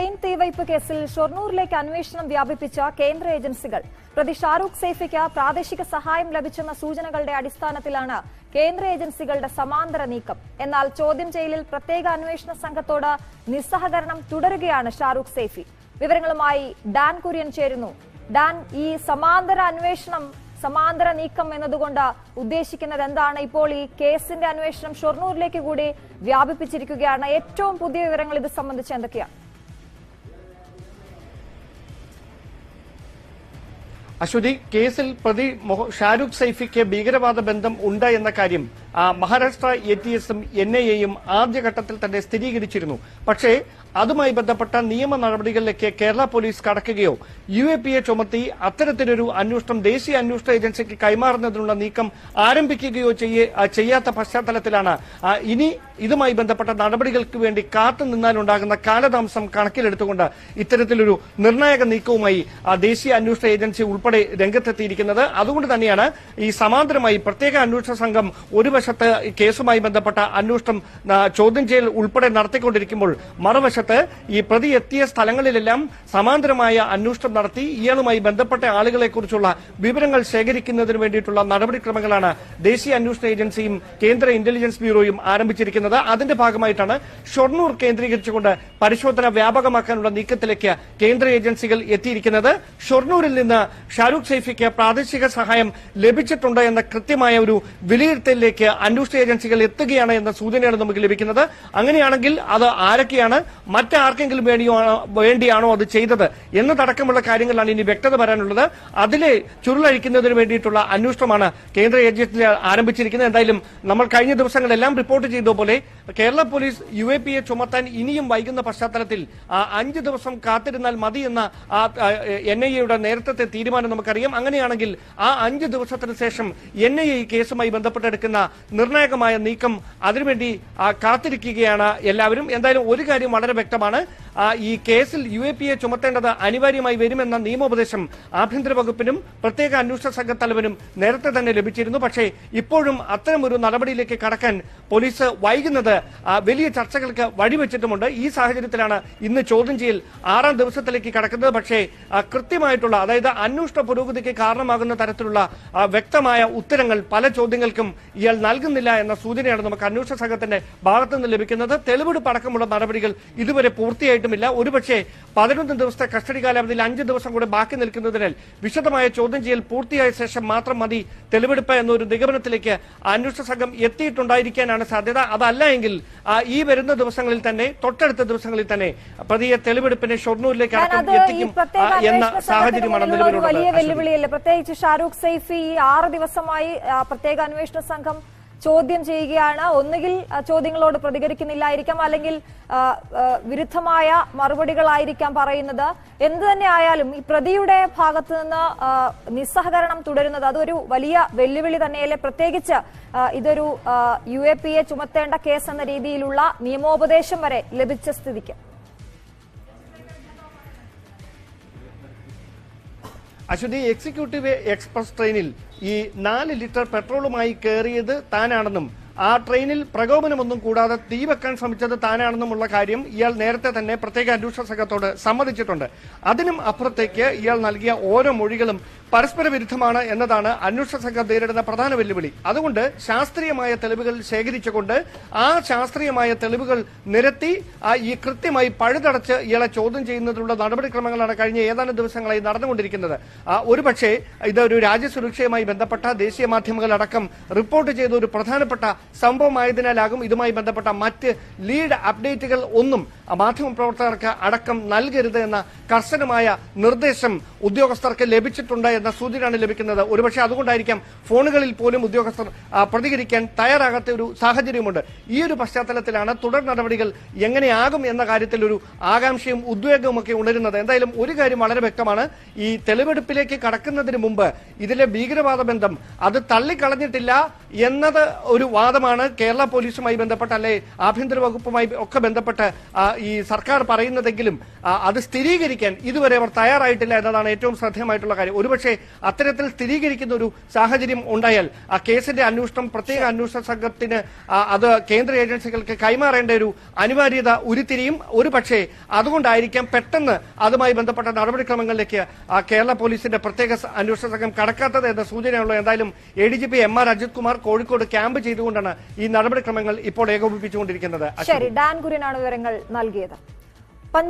Train തീവയ്പ് കേസിൽ ഷൊർണൂരിലേക്ക് അന്വേഷണം വ്യാപിപ്പിച്ച കേന്ദ്ര ഏജൻസികൾ പ്രതി ഷാരൂഖ് സൈഫിക്ക് പ്രാദേശിക സഹായം ലഭിച്ചെന്ന സൂചനകളുടെ അടിസ്ഥാനത്തിലാണ് കേന്ദ്ര ഏജൻസികളുടെ സമാന്തര നീക്കം. എന്നാൽ ചോദ്യം ചെയ്യലിൽ പ്രത്യേക അന്വേഷണ സംഘത്തോട് നിസ്സഹകരണം തുടരുകയാണ് ഷാരൂഖ് സൈഫി. വിവരങ്ങളുമായി ഡാൻ കുര്യൻ ചേരുന്നു. ഡാൻ, ഈ സമാന്തര നീക്കം എന്നതുകൊണ്ട് ഉദ്ദേശിക്കുന്നത് എന്താണ്? ഇപ്പോൾ ഈ കേസിന്റെ അന്വേഷണം ഷൊർണൂരിലേക്ക് കൂടി വ്യാപിപ്പിച്ചിരിക്കുകയാണ്. ഏറ്റവും പുതിയ വിവരങ്ങൾ ഇത് സംബന്ധിച്ച് എന്തൊക്കെയാണ്? അശ്വതി, കേസിൽ പ്രതി ഷാരൂഖ് സൈഫിക്ക് ഭീകരവാദ ബന്ധം ഉണ്ട് എന്ന കാര്യം മഹാരാഷ്ട്ര ATS-ഉം NIA-യും ആദ്യഘട്ടത്തിൽ തന്നെ സ്ഥിരീകരിച്ചിരുന്നു. പക്ഷേ അതുമായി ബന്ധപ്പെട്ട നിയമ നടപടികളിലേക്ക് കേരള പോലീസ് കടക്കുകയോ UAPA ചുമത്തി അത്തരത്തിലൊരു അന്വേഷണം ദേശീയ അന്വേഷണ ഏജൻസിക്ക് കൈമാറുന്നതിനുള്ള നീക്കം ആരംഭിക്കുകയോ ചെയ്യാത്ത പശ്ചാത്തലത്തിലാണ് ഇനി ഇതുമായി ബന്ധപ്പെട്ട നടപടികൾക്ക് വേണ്ടി കാത്തുനിന്നാലുണ്ടാകുന്ന കാലതാമസം കണക്കിലെടുത്തുകൊണ്ട് ഇത്തരത്തിലൊരു നിർണായക നീക്കവുമായി ദേശീയ അന്വേഷണ ഏജൻസി ഉൾപ്പെടെ രംഗത്തെത്തിയിരിക്കുന്നത്. അതുകൊണ്ട് തന്നെയാണ് ഈ സമാന്തരമായി പ്രത്യേക അന്വേഷണ സംഘം ഒരു വശത്ത് കേസുമായി ബന്ധപ്പെട്ട അന്വേഷണം ചോദ്യം ചെയ്യൽ ഉൾപ്പെടെ നടത്തിക്കൊണ്ടിരിക്കുമ്പോൾ മറുവശത്ത് ഈ പ്രതി എത്തിയ സ്ഥലങ്ങളിലെല്ലാം സമാന്തരമായ അന്വേഷണം നടത്തി ഇയാളുമായി ബന്ധപ്പെട്ട ആളുകളെക്കുറിച്ചുള്ള വിവരങ്ങൾ ശേഖരിക്കുന്നതിന് വേണ്ടിയിട്ടുള്ള നടപടിക്രമങ്ങളാണ് ദേശീയ അന്വേഷണ ഏജൻസിയും കേന്ദ്ര ഇന്റലിജൻസ് ബ്യൂറോയും ആരംഭിച്ചിരിക്കുന്നത്. അതിന്റെ ഭാഗമായിട്ടാണ് ഷൊർണൂർ കേന്ദ്രീകരിച്ചുകൊണ്ട് പരിശോധന വ്യാപകമാക്കാനുള്ള നീക്കത്തിലേക്ക് കേന്ദ്ര ഏജൻസികൾ എത്തിയിരിക്കുന്നത്. ഷൊർണൂരിൽ നിന്ന് ഷാരൂഖ് സൈഫിക്ക് പ്രാദേശിക സഹായം ലഭിച്ചിട്ടുണ്ട് എന്ന കൃത്യമായ ഒരു വിലയിരുത്തലിലേക്ക് അന്വേഷണ ഏജൻസികൾ എത്തുകയാണ് എന്ന സൂചനയാണ് നമുക്ക് ലഭിക്കുന്നത്. അങ്ങനെയാണെങ്കിൽ അത് ആരൊക്കെയാണ്, മറ്റാർക്കെങ്കിലും വേണ്ടിയാണോ അത് ചെയ്തത് എന്നതടക്കമുള്ള കാര്യങ്ങളാണ് ഇനി വ്യക്തത വരാനുള്ളത്. അതിലെ ചുരുളഴിക്കുന്നതിന് വേണ്ടിയിട്ടുള്ള അന്വേഷണമാണ് കേന്ദ്ര ഏജൻസി ആരംഭിച്ചിരിക്കുന്നത്. എന്തായാലും നമ്മൾ കഴിഞ്ഞ ദിവസങ്ങളെല്ലാം റിപ്പോർട്ട് ചെയ്തതുപോലെ കേരള പോലീസ് UAPA ചുമത്താൻ ഇനിയും വൈകുന്ന പശ്ചാത്തലത്തിൽ 5 ദിവസം കാത്തിരുന്നാൽ മതി എന്ന NIA-യുടെ നേരത്തെ തീരുമാനം നമുക്കറിയാം. അങ്ങനെയാണെങ്കിൽ ആ 5 ദിവസത്തിന് ശേഷം NIA ഈ കേസുമായി ബന്ധപ്പെട്ടെടുക്കുന്ന നിർണായകമായ നീക്കം അതിനുവേണ്ടി കാത്തിരിക്കുകയാണ് എല്ലാവരും. എന്തായാലും ഒരു കാര്യം വളരെ വ്യക്തമാണ്, ഈ കേസിൽ UAPA ചുമത്തേണ്ടത് അനിവാര്യമായി വരുമെന്ന നിയമോപദേശം ആഭ്യന്തര വകുപ്പിനും പ്രത്യേക അന്വേഷണ സംഘ തലവനും നേരത്തെ തന്നെ ലഭിച്ചിരുന്നു. പക്ഷേ ഇപ്പോഴും അത്തരമൊരു നടപടിയിലേക്ക് കടക്കാൻ പോലീസ് വൈകുന്നത് വലിയ ചർച്ചകൾക്ക് വഴിവെച്ചിട്ടുമുണ്ട്. ഈ സാഹചര്യത്തിലാണ് ഇന്ന് ചോദ്യം ചെയ്യൽ 6ാം ദിവസത്തിലേക്ക് കടക്കുന്നത്. പക്ഷേ കൃത്യമായിട്ടുള്ള, അതായത് അന്വേഷണ പുരോഗതിക്ക് കാരണമാകുന്ന തരത്തിലുള്ള വ്യക്തമായ ഉത്തരങ്ങൾ പല ചോദ്യങ്ങൾക്കും ഇയാൾ നൽകുന്നില്ല എന്ന സൂചനയാണ് നമുക്ക് അന്വേഷണ സംഘത്തിന്റെ ഭാഗത്തുനിന്ന് ലഭിക്കുന്നത്. തെളിവെടുപ്പ് അടക്കമുള്ള നടപടികൾ ഇതുവരെ പൂർത്തിയായിട്ടുമില്ല. ഒരുപക്ഷെ 11 ദിവസത്തെ കസ്റ്റഡി കാലാവധിയിൽ 5 ദിവസം കൂടെ ബാക്കി നിൽക്കുന്നതിനാൽ വിശദമായ ചോദ്യം ചെയ്യൽ പൂർത്തിയായ ശേഷം മാത്രം മതി തെളിവെടുപ്പ് എന്നൊരു നിഗമനത്തിലേക്ക് അന്വേഷണ സംഘം എത്തിയിട്ടുണ്ടായിരിക്കാനാണ് സാധ്യത. അതല്ല എങ്കിൽ ഈ വരുന്ന ദിവസങ്ങളിൽ തന്നെ, തൊട്ടടുത്ത ദിവസങ്ങളിൽ തന്നെ പ്രതിയെ തെളിവെടുപ്പിനെ ഷൊർണൂരിലേക്ക് എത്തിക്കും എന്ന സാഹചര്യമാണ് നിലവിലുള്ളത്. വലിയ വെല്ലുവിളിയല്ലേ? പ്രത്യേകിച്ച് ഷാരൂഖ് സൈഫി 6 ദിവസമായി പ്രത്യേക അന്വേഷണ സംഘം ചോദ്യം ചെയ്യുകയാണ്. ഒന്നുകിൽ ചോദ്യങ്ങളോട് പ്രതികരിക്കുന്നില്ലായിരിക്കാം, അല്ലെങ്കിൽ വിരുദ്ധമായ മറുപടികളായിരിക്കാം പറയുന്നത്. എന്തു തന്നെ ആയാലും ഈ പ്രതിയുടെ ഭാഗത്തു നിന്ന് നിസ്സഹകരണം തുടരുന്നത് അതൊരു വലിയ വെല്ലുവിളി തന്നെയല്ലേ? പ്രത്യേകിച്ച് ഇതൊരു UAPA ചുമത്തേണ്ട കേസ് എന്ന രീതിയിലുള്ള നിയമോപദേശം വരെ ലഭിച്ച സ്ഥിതിക്ക്. അശ്വതി, എക്സിക്യൂട്ടീവ് എക്സ്പ്രസ് ട്രെയിനിൽ ഈ 4 ലിറ്റർ പെട്രോളുമായി കയറിയത് താനാണെന്നും ആ ട്രെയിനിൽ പ്രകോപനമൊന്നും കൂടാതെ തീ വെക്കാൻ ശ്രമിച്ചത് താനാണെന്നുമുള്ള കാര്യം ഇയാൾ നേരത്തെ തന്നെ പ്രത്യേക അന്വേഷണ സംഘത്തോട് സമ്മതിച്ചിട്ടുണ്ട്. അതിനും അപ്പുറത്തേക്ക് ഇയാൾ നൽകിയ ഓരോ മൊഴികളും പരസ്പര വിരുദ്ധമാണ് എന്നതാണ് അന്വേഷണ സംഘം നേരിടുന്ന പ്രധാന വെല്ലുവിളി. അതുകൊണ്ട് ശാസ്ത്രീയമായ തെളിവുകൾ ശേഖരിച്ചുകൊണ്ട് ആ ശാസ്ത്രീയമായ തെളിവുകൾ നിരത്തി ഈ കൃത്യമായി പഴുതടച്ച് ഇയാളെ ചോദ്യം ചെയ്യുന്നതിനുള്ള നടപടിക്രമങ്ങളാണ് കഴിഞ്ഞ ഏതാനും ദിവസങ്ങളായി നടന്നുകൊണ്ടിരിക്കുന്നത്. ഒരുപക്ഷെ ഇതൊരു രാജ്യസുരക്ഷയുമായി ബന്ധപ്പെട്ട ദേശീയ മാധ്യമങ്ങളടക്കം റിപ്പോർട്ട് ചെയ്ത ഒരു പ്രധാനപ്പെട്ട സംഭവമായതിനാലാകും ഇതുമായി ബന്ധപ്പെട്ട മറ്റ് ലീഡ് അപ്ഡേറ്റുകൾ ഒന്നും മാധ്യമപ്രവർത്തകർക്ക് അടക്കം നൽകരുത് എന്ന കർശനമായ നിർദ്ദേശം ഉദ്യോഗസ്ഥർക്ക് ലഭിച്ചിട്ടുണ്ട് എന്ന സൂചനയാണ് ലഭിക്കുന്നത്. ഒരുപക്ഷെ അതുകൊണ്ടായിരിക്കാം ഫോണുകളിൽ പോലും ഉദ്യോഗസ്ഥർ പ്രതികരിക്കാൻ തയ്യാറാകാത്ത ഒരു സാഹചര്യമുണ്ട്. ഈ ഒരു പശ്ചാത്തലത്തിലാണ് തുടർ നടപടികൾ എങ്ങനെയാകും എന്ന കാര്യത്തിൽ ഒരു ആകാംക്ഷയും ഉദ്വേഗവും ഒക്കെ ഉണരുന്നത്. എന്തായാലും ഒരു കാര്യം വളരെ വ്യക്തമാണ്, ഈ തെളിവെടുപ്പിലേക്ക് കടക്കുന്നതിന് മുമ്പ് ഇതിലെ ഭീകരവാദ ബന്ധം അത് തള്ളിക്കളഞ്ഞിട്ടില്ല എന്നത് ഒരു വാദമാണ് കേരള പോലീസുമായി ബന്ധപ്പെട്ട്, അല്ലെ ആഭ്യന്തര വകുപ്പുമായി ഒക്കെ ബന്ധപ്പെട്ട് ഈ സർക്കാർ പറയുന്നതെങ്കിലും അത് സ്ഥിരീകരിക്കാൻ ഇതുവരെ അവർ തയ്യാറായിട്ടില്ല എന്നതാണ് ഏറ്റവും ശ്രദ്ധേയമായിട്ടുള്ള കാര്യം. ഒരുപക്ഷെ അത്തരത്തിൽ സ്ഥിരീകരിക്കുന്ന ഒരു സാഹചര്യം ഉണ്ടായാൽ ആ കേസിന്റെ അന്വേഷണം പ്രത്യേക അന്വേഷണ സംഘത്തിന് അത് കേന്ദ്ര ഏജൻസികൾക്ക് കൈമാറേണ്ട ഒരു അനിവാര്യത ഉരുത്തിരിയും. ഒരുപക്ഷെ അതുകൊണ്ടായിരിക്കാം പെട്ടെന്ന് അതുമായി ബന്ധപ്പെട്ട നടപടിക്രമങ്ങളിലേക്ക് കേരള പോലീസിന്റെ പ്രത്യേക അന്വേഷണ സംഘം കടക്കാത്തത് എന്ന സൂചനയുള്ളത്. എന്തായാലും ADGP MR Ajith Kumar Kozhikode camp ചെയ്തുകൊണ്ടാണ് ഈ നടപടിക്രമങ്ങൾ ഇപ്പോൾ ഏകോപിപ്പിച്ചുകൊണ്ടിരിക്കുന്നത്. ശരി, ഡാൻ കുര്യനാണ് വിവരങ്ങൾ നൽകിയത്.